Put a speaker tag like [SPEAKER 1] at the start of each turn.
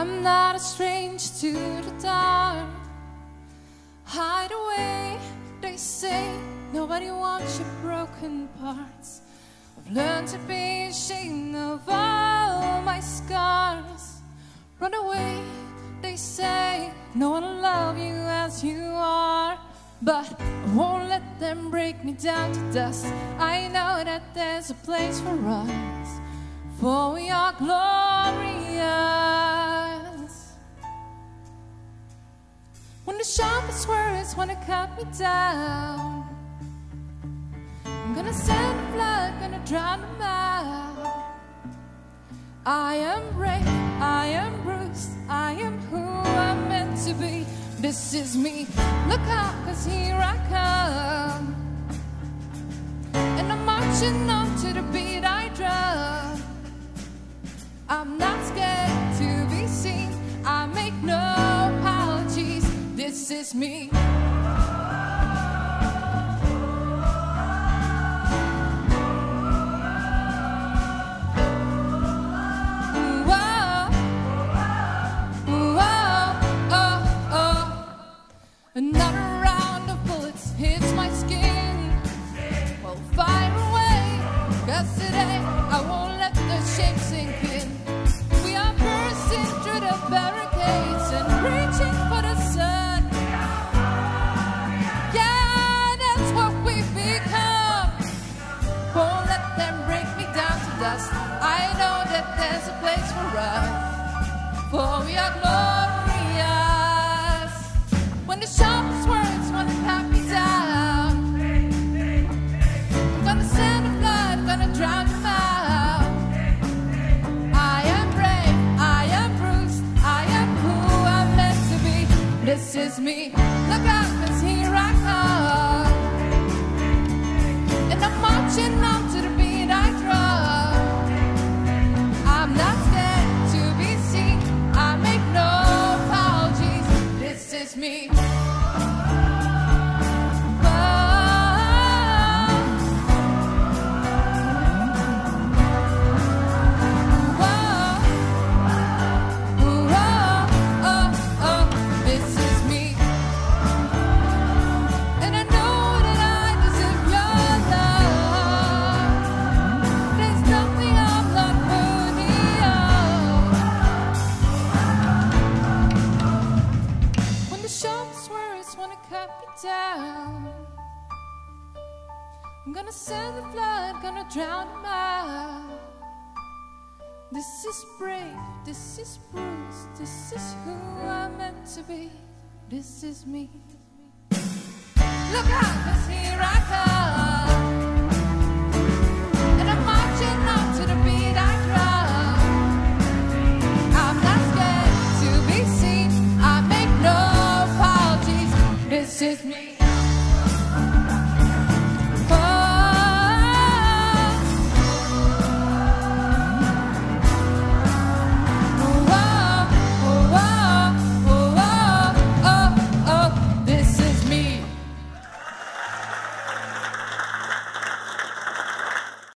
[SPEAKER 1] I'm not a stranger to the dark. Hide away, they say. Nobody wants your broken parts. I've learned to be ashamed of all my scars. Run away, they say. No one will love you as you are. But I won't let them break me down to dust. I know that there's a place for us, for we are glorious. When the sharpest words wanna cut me down, I'm gonna send the blood, gonna drown them out. I am brave, I am bruised, I am who I'm meant to be. This is me, look out, 'cause here I come. And I'm marching on to the beat I drum. I'm not scared to be seen, I make no apologies. This is me. Another round of bullets hits my skin. Well, fire away, 'cause today I won't let the shame sink in. We are bursting through the barricades and reaching for the sun. Yeah, that's what we've become. Won't let them break me down to dust. I know that there's a place for us, for we are glorious. When the sharpest words wanna cut me down, I'm gonna send the blood, gonna drown them out. I am brave, I am bruised, I am who I'm meant to be. This is me, look out, 'cause here I come. And I'm marching on to the beat I drum. I'm not scared to be seen, I make no apologies. This is me. Down. I'm gonna send the blood, gonna drown them out. This is brave, this is bruised, this is who I'm meant to be. This is me. Look out, 'cause here I come. And I'm marching on to the beat I drum. I'm not scared to be seen, I make no apologies. This is me.